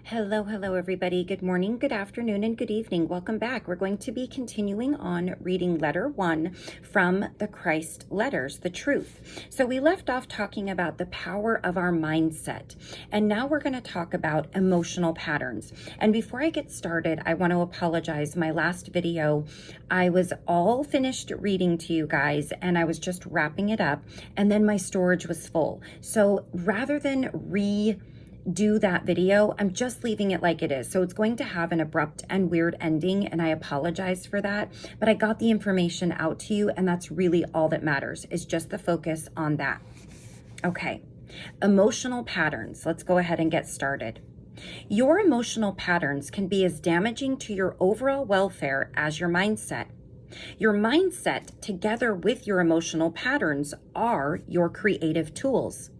Hello, everybody. Good morning, good afternoon, and good evening. Welcome back. We're going to be continuing on reading letter 1 from the Christ letters, the truth. So we left off talking about the power of our mindset, and now we're going to talk about emotional patterns. And before I get started, I want to apologize. My last video, I was all finished reading to you guys, and I was just wrapping it up, and then my storage was full. So rather than do that video, I'm just leaving it like it is. So it's going to have an abrupt and weird ending, and I apologize for that, but I got the information out to you, and that's really all that matters, is just the focus on that. Okay, emotional patterns. Let's go ahead and get started. Your emotional patterns can be as damaging to your overall welfare as your mindset. Your mindset, together with your emotional patterns, are your creative tools.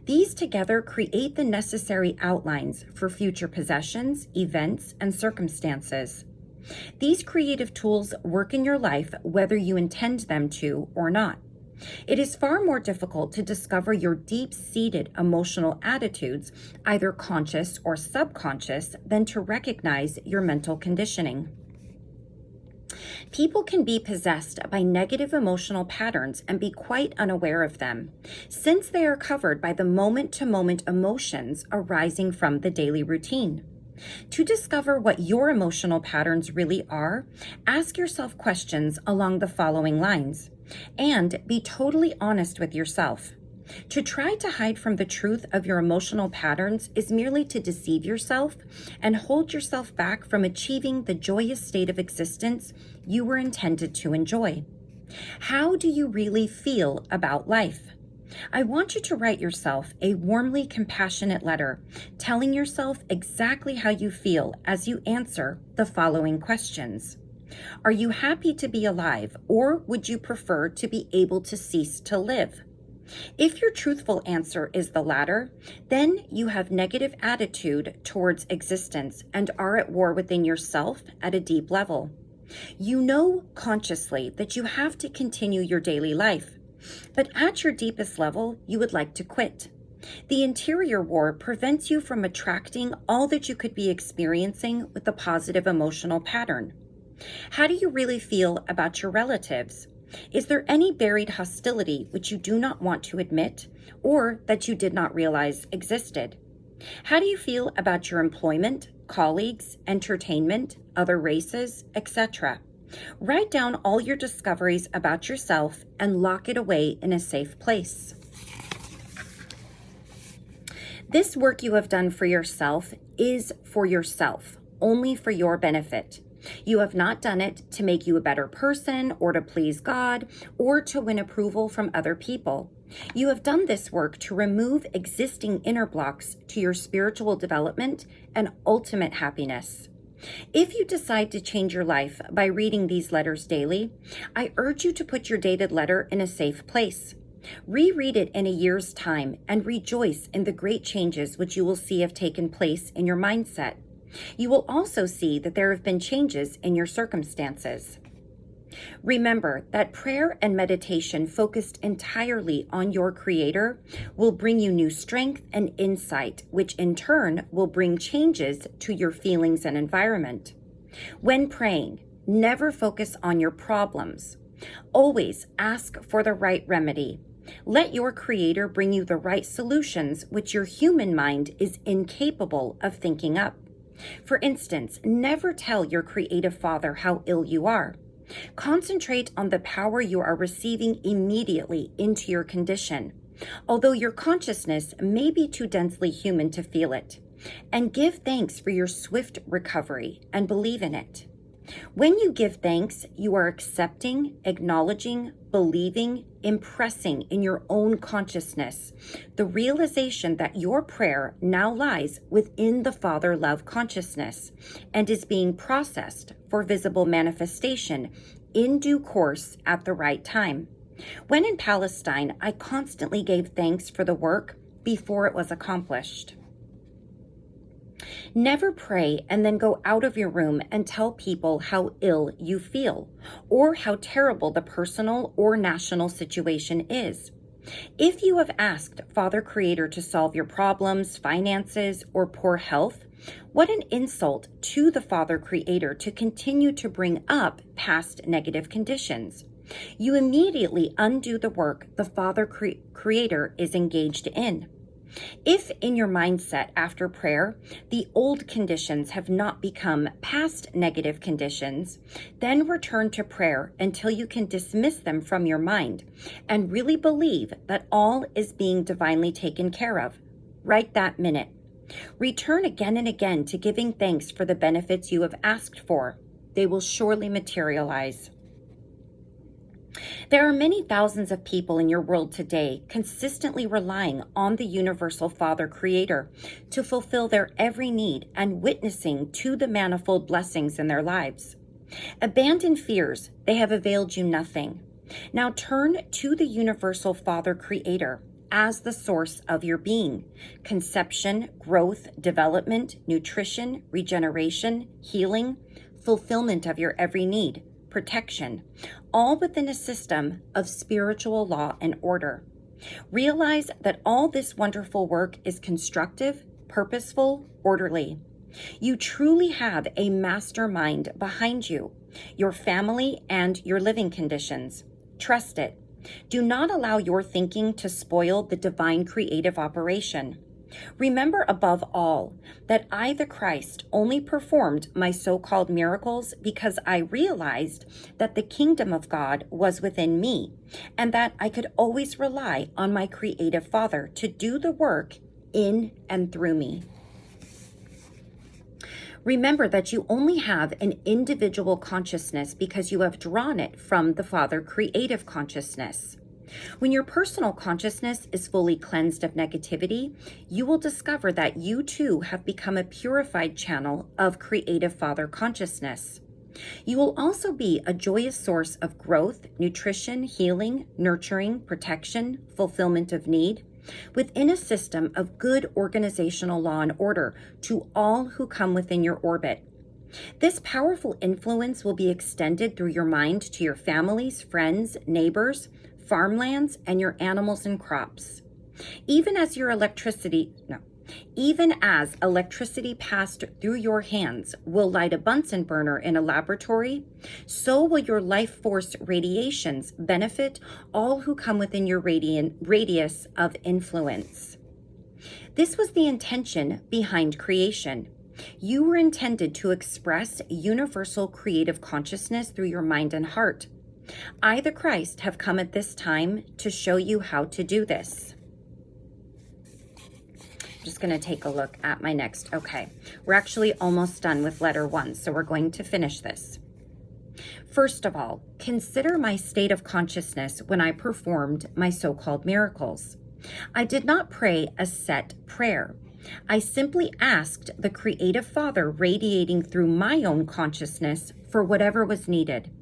These together create the necessary outlines for future possessions, events, and circumstances. These creative tools work in your life whether you intend them to or not. It is far more difficult to discover your deep-seated emotional attitudes, either conscious or subconscious, than to recognize your mental conditioning. People can be possessed by negative emotional patterns and be quite unaware of them, since they are covered by the moment-to-moment emotions arising from the daily routine. To discover what your emotional patterns really are, ask yourself questions along the following lines, and be totally honest with yourself. To try to hide from the truth of your emotional patterns is merely to deceive yourself and hold yourself back from achieving the joyous state of existence you were intended to enjoy. How do you really feel about life? I want you to write yourself a warmly compassionate letter, telling yourself exactly how you feel as you answer the following questions. Are you happy to be alive, or would you prefer to be able to cease to live? If your truthful answer is the latter, then you have negative attitude towards existence and are at war within yourself at a deep level. You know consciously that you have to continue your daily life, but at your deepest level, you would like to quit. The interior war prevents you from attracting all that you could be experiencing with a positive emotional pattern. How do you really feel about your relatives? Is there any buried hostility which you do not want to admit, or that you did not realize existed? How do you feel about your employment, colleagues, entertainment, other races, etc.? Write down all your discoveries about yourself and lock it away in a safe place. This work you have done for yourself is for yourself, only for your benefit. You have not done it to make you a better person or to please God or to win approval from other people. You have done this work to remove existing inner blocks to your spiritual development and ultimate happiness. If you decide to change your life by reading these letters daily, I urge you to put your dated letter in a safe place. Reread it in a year's time and rejoice in the great changes which you will see have taken place in your mindset. You will also see that there have been changes in your circumstances. Remember that prayer and meditation focused entirely on your Creator will bring you new strength and insight, which in turn will bring changes to your feelings and environment. When praying, never focus on your problems. Always ask for the right remedy. Let your Creator bring you the right solutions which your human mind is incapable of thinking up. For instance, never tell your creative Father how ill you are. Concentrate on the power you are receiving immediately into your condition, although your consciousness may be too densely human to feel it, and give thanks for your swift recovery and believe in it. When you give thanks, you are accepting, acknowledging, believing, impressing in your own consciousness the realization that your prayer now lies within the Father love consciousness and is being processed for visible manifestation in due course at the right time. When in Palestine, I constantly gave thanks for the work before it was accomplished. Never pray and then go out of your room and tell people how ill you feel or how terrible the personal or national situation is. If you have asked Father Creator to solve your problems, finances, or poor health, what an insult to the Father Creator to continue to bring up past negative conditions. You immediately undo the work the Father Creator is engaged in. If in your mindset after prayer, the old conditions have not become past negative conditions, then return to prayer until you can dismiss them from your mind and really believe that all is being divinely taken care of right that minute. Return again and again to giving thanks for the benefits you have asked for. They will surely materialize. There are many thousands of people in your world today consistently relying on the universal Father Creator to fulfill their every need and witnessing to the manifold blessings in their lives. Abandon fears, they have availed you nothing. Now turn to the universal Father Creator as the source of your being. Conception, growth, development, nutrition, regeneration, healing, fulfillment of your every need, protection, all within a system of spiritual law and order. Realize that all this wonderful work is constructive, purposeful, orderly. You truly have a mastermind behind you, your family, and your living conditions. Trust it. Do not allow your thinking to spoil the divine creative operation. Remember above all that I, the Christ, only performed my so-called miracles because I realized that the kingdom of God was within me and that I could always rely on my creative Father to do the work in and through me. Remember that you only have an individual consciousness because you have drawn it from the Father creative consciousness. When your personal consciousness is fully cleansed of negativity, you will discover that you too have become a purified channel of creative Father consciousness. You will also be a joyous source of growth, nutrition, healing, nurturing, protection, fulfillment of need, within a system of good organizational law and order to all who come within your orbit. This powerful influence will be extended through your mind to your families, friends, neighbors, farmlands, and your animals and crops. Even as electricity passed through your hands will light a Bunsen burner in a laboratory, so will your life force radiations benefit all who come within your radius of influence. This was the intention behind creation. You were intended to express universal creative consciousness through your mind and heart. I, the Christ, have come at this time to show you how to do this. I'm just going to take a look at my next. Okay, we're actually almost done with letter 1, so we're going to finish this. First of all, consider my state of consciousness when I performed my so-called miracles. I did not pray a set prayer. I simply asked the creative Father radiating through my own consciousness for whatever was needed.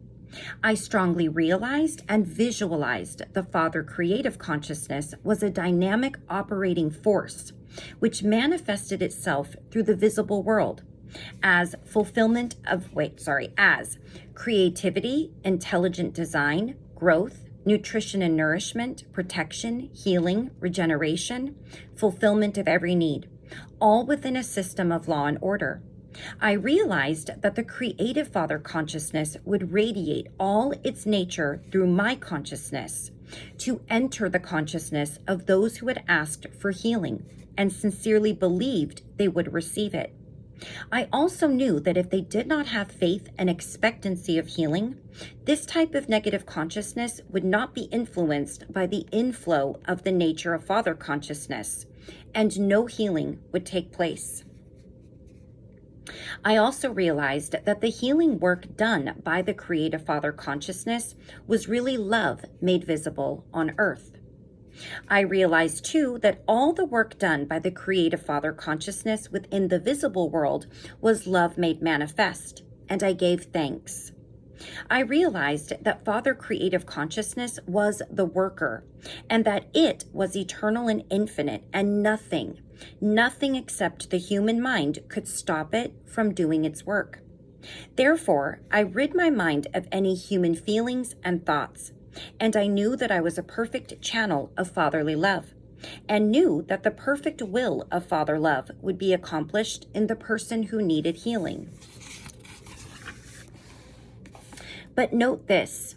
I strongly realized and visualized the Father creative consciousness was a dynamic operating force, which manifested itself through the visible world as as creativity, intelligent design, growth, nutrition and nourishment, protection, healing, regeneration, fulfillment of every need, all within a system of law and order. I realized that the creative Father consciousness would radiate all its nature through my consciousness to enter the consciousness of those who had asked for healing and sincerely believed they would receive it. I also knew that if they did not have faith and expectancy of healing, this type of negative consciousness would not be influenced by the inflow of the nature of Father consciousness, and no healing would take place. I also realized that the healing work done by the creative Father consciousness was really love made visible on earth. I realized too that all the work done by the creative Father consciousness within the visible world was love made manifest, and I gave thanks. I realized that Father creative consciousness was the worker, and that it was eternal and infinite, and nothing except the human mind could stop it from doing its work. Therefore, I rid my mind of any human feelings and thoughts, And I knew that I was a perfect channel of fatherly love, and knew that the perfect will of Father love would be accomplished in the person who needed healing. But note this,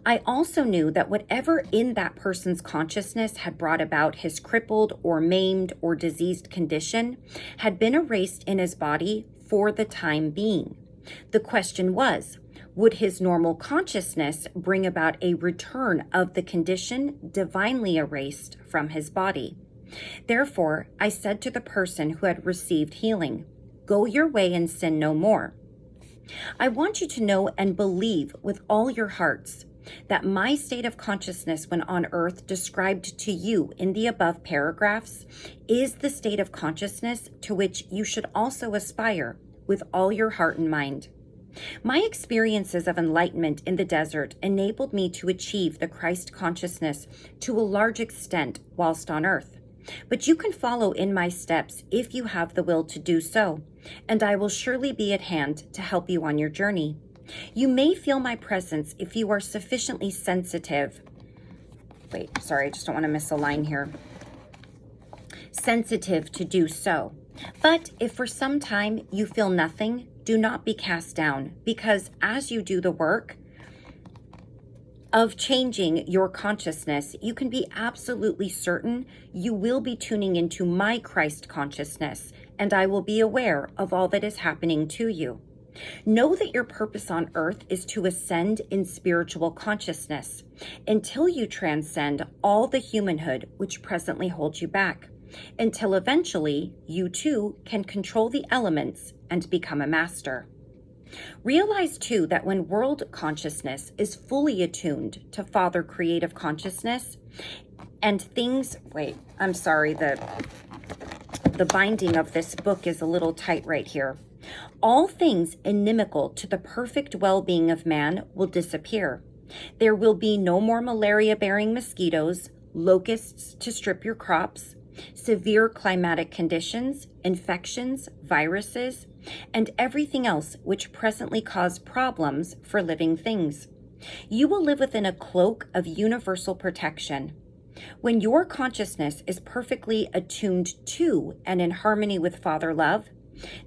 I also knew that whatever in that person's consciousness had brought about his crippled or maimed or diseased condition had been erased in his body for the time being. The question was, would his normal consciousness bring about a return of the condition divinely erased from his body? Therefore, I said to the person who had received healing, "Go your way and sin no more." I want you to know and believe with all your hearts that my state of consciousness when on earth described to you in the above paragraphs is the state of consciousness to which you should also aspire with all your heart and mind. My experiences of enlightenment in the desert enabled me to achieve the Christ consciousness to a large extent whilst on earth. But you can follow in my steps if you have the will to do so, and I will surely be at hand to help you on your journey. You may feel my presence if you are sufficiently sensitive. Wait, sorry, I just don't want to miss a line here. Sensitive to do so. But if for some time you feel nothing, do not be cast down, because as you do the work of changing your consciousness, you can be absolutely certain you will be tuning into my Christ consciousness, and I will be aware of all that is happening to you. Know that your purpose on earth is to ascend in spiritual consciousness until you transcend all the humanhood which presently holds you back, until eventually you too can control the elements and become a master. Realize too that when world consciousness is fully attuned to Father creative consciousness and things, I'm sorry, the binding of this book is a little tight right here. All things inimical to the perfect well-being of man will disappear. There will be no more malaria-bearing mosquitoes, locusts to strip your crops, severe climatic conditions, infections, viruses, and everything else which presently cause problems for living things. You will live within a cloak of universal protection. When your consciousness is perfectly attuned to and in harmony with Father love,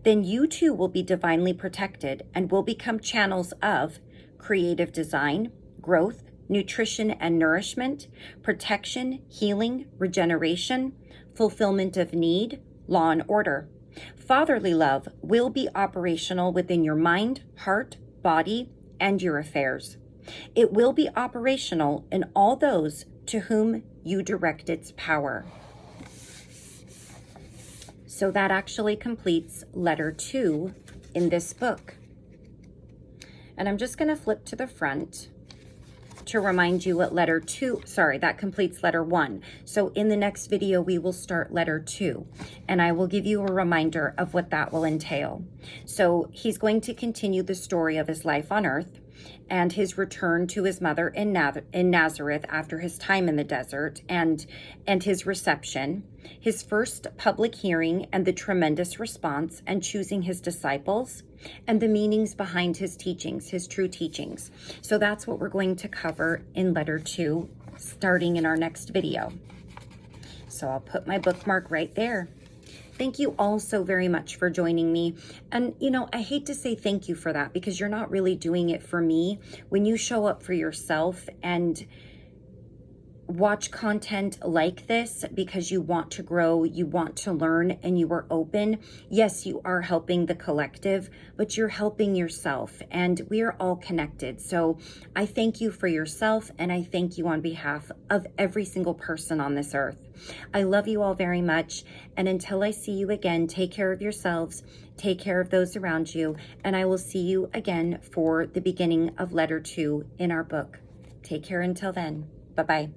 then you too will be divinely protected and will become channels of creative design, growth, nutrition and nourishment, protection, healing, regeneration, fulfillment of need, law and order. Fatherly love will be operational within your mind, heart, body, and your affairs. It will be operational in all those to whom you direct its power. So that actually completes letter 2 in this book. And I'm just going to flip to the front to remind you what letter 2, that completes letter 1. So in the next video, we will start letter 2, and I will give you a reminder of what that will entail. So he's going to continue the story of his life on earth and his return to his mother in Nazareth after his time in the desert, and his reception, his first public hearing and the tremendous response and choosing his disciples, and the meanings behind his teachings, his true teachings. So that's what we're going to cover in letter 2, starting in our next video. So I'll put my bookmark right there. Thank you all so very much for joining me. And, I hate to say thank you for that because you're not really doing it for me. When you show up for yourself and watch content like this because you want to grow, you want to learn, and you are open, yes, you are helping the collective, but you're helping yourself, and we are all connected. So I thank you for yourself, and I thank you on behalf of every single person on this earth. I love you all very much, and until I see you again, take care of yourselves, take care of those around you, and I will see you again for the beginning of letter 2 in our book. Take care until then. Bye-bye.